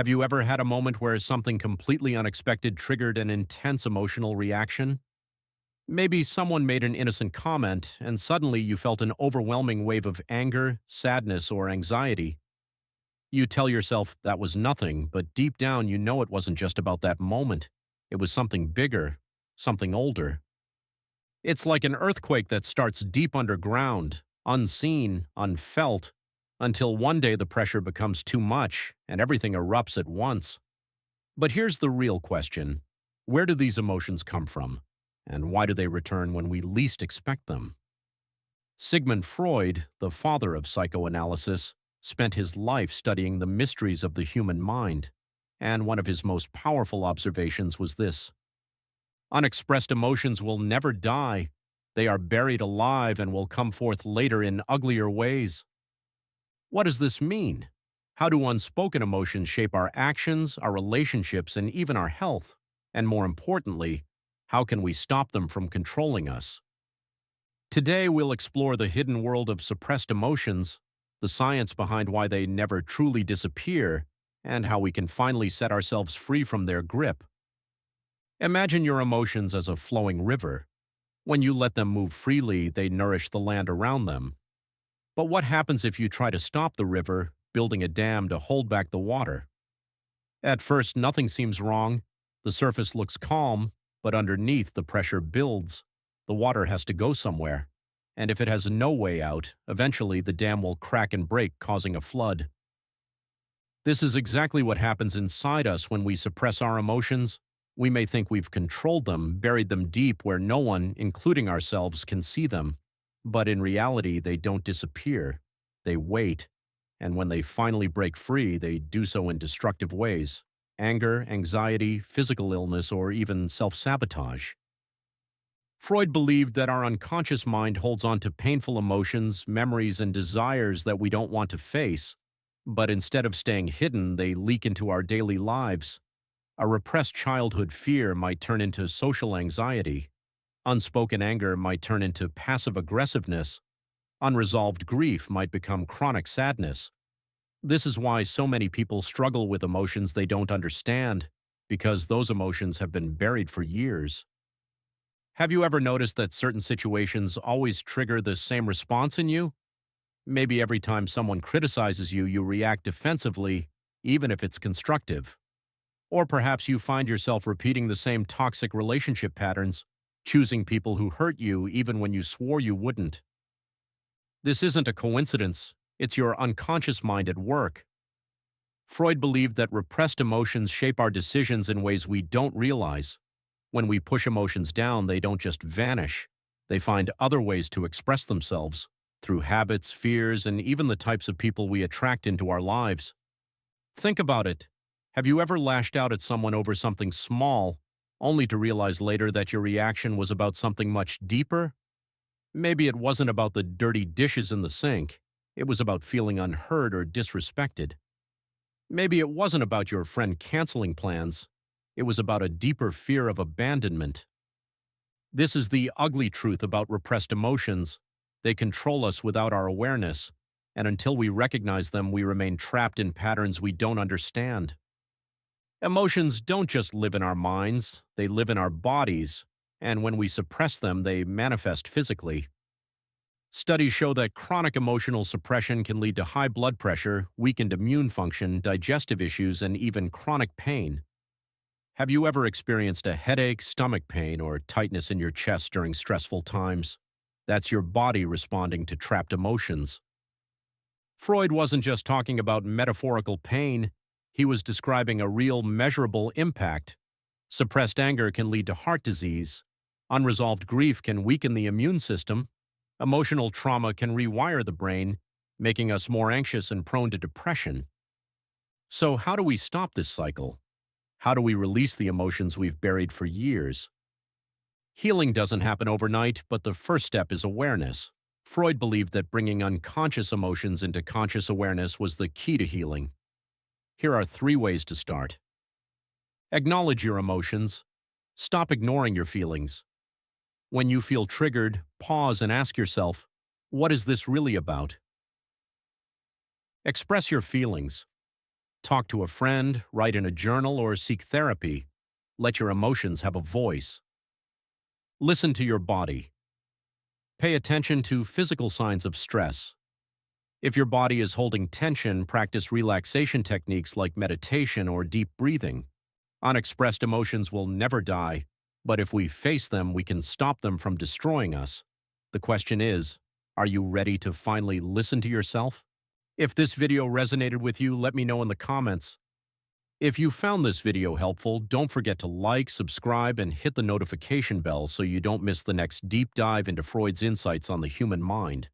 Have you ever had a moment where something completely unexpected triggered an intense emotional reaction? Maybe someone made an innocent comment, and suddenly you felt an overwhelming wave of anger, sadness, or anxiety. You tell yourself that was nothing, but deep down you know it wasn't just about that moment. It was something bigger, something older. It's like an earthquake that starts deep underground, unseen, unfelt, until one day the pressure becomes too much and everything erupts at once. But here's the real question. Where do these emotions come from? And why do they return when we least expect them? Sigmund Freud, the father of psychoanalysis, spent his life studying the mysteries of the human mind. And one of his most powerful observations was this: unexpressed emotions will never die. They are buried alive and will come forth later in uglier ways. What does this mean? How do unspoken emotions shape our actions, our relationships, and even our health? And more importantly, how can we stop them from controlling us? Today, we'll explore the hidden world of suppressed emotions, the science behind why they never truly disappear, and how we can finally set ourselves free from their grip. Imagine your emotions as a flowing river. When you let them move freely, they nourish the land around them. But what happens if you try to stop the river, building a dam to hold back the water? At first, nothing seems wrong. The surface looks calm, but underneath, the pressure builds. The water has to go somewhere. And if it has no way out, eventually the dam will crack and break, causing a flood. This is exactly what happens inside us when we suppress our emotions. We may think we've controlled them, buried them deep where no one, including ourselves, can see them. But in reality, they don't disappear. They wait. And when they finally break free, they do so in destructive ways: anger, anxiety, physical illness, or even self-sabotage. Freud believed that our unconscious mind holds on to painful emotions, memories, and desires that we don't want to face. But instead of staying hidden, they leak into our daily lives. A repressed childhood fear might turn into social anxiety. Unspoken anger might turn into passive aggressiveness. Unresolved grief might become chronic sadness. This is why so many people struggle with emotions they don't understand, because those emotions have been buried for years. Have you ever noticed that certain situations always trigger the same response in you? Maybe every time someone criticizes you, you react defensively, even if it's constructive. Or perhaps you find yourself repeating the same toxic relationship patterns, choosing people who hurt you even when you swore you wouldn't. This isn't a coincidence. It's your unconscious mind at work. Freud believed that repressed emotions shape our decisions in ways we don't realize. When we push emotions down, they don't just vanish. They find other ways to express themselves, through habits, fears, and even the types of people we attract into our lives. Think about it. Have you ever lashed out at someone over something small, only to realize later that your reaction was about something much deeper? Maybe it wasn't about the dirty dishes in the sink. It was about feeling unheard or disrespected. Maybe it wasn't about your friend canceling plans. It was about a deeper fear of abandonment. This is the ugly truth about repressed emotions. They control us without our awareness, and until we recognize them, we remain trapped in patterns we don't understand. Emotions don't just live in our minds, they live in our bodies, and when we suppress them, they manifest physically. Studies show that chronic emotional suppression can lead to high blood pressure, weakened immune function, digestive issues, and even chronic pain. Have you ever experienced a headache, stomach pain, or tightness in your chest during stressful times? That's your body responding to trapped emotions. Freud wasn't just talking about metaphorical pain. He was describing a real, measurable impact. Suppressed anger can lead to heart disease. Unresolved grief can weaken the immune system. Emotional trauma can rewire the brain, making us more anxious and prone to depression. So how do we stop this cycle? How do we release the emotions we've buried for years? Healing doesn't happen overnight, but the first step is awareness. Freud believed that bringing unconscious emotions into conscious awareness was the key to healing. Here are 3 ways to start. Acknowledge your emotions. Stop ignoring your feelings. When you feel triggered, pause and ask yourself, what is this really about? Express your feelings. Talk to a friend, write in a journal, or seek therapy. Let your emotions have a voice. Listen to your body. Pay attention to physical signs of stress. If your body is holding tension, practice relaxation techniques like meditation or deep breathing. Unexpressed emotions will never die, but if we face them, we can stop them from destroying us. The question is, are you ready to finally listen to yourself? If this video resonated with you, let me know in the comments. If you found this video helpful, don't forget to like, subscribe, and hit the notification bell so you don't miss the next deep dive into Freud's insights on the human mind.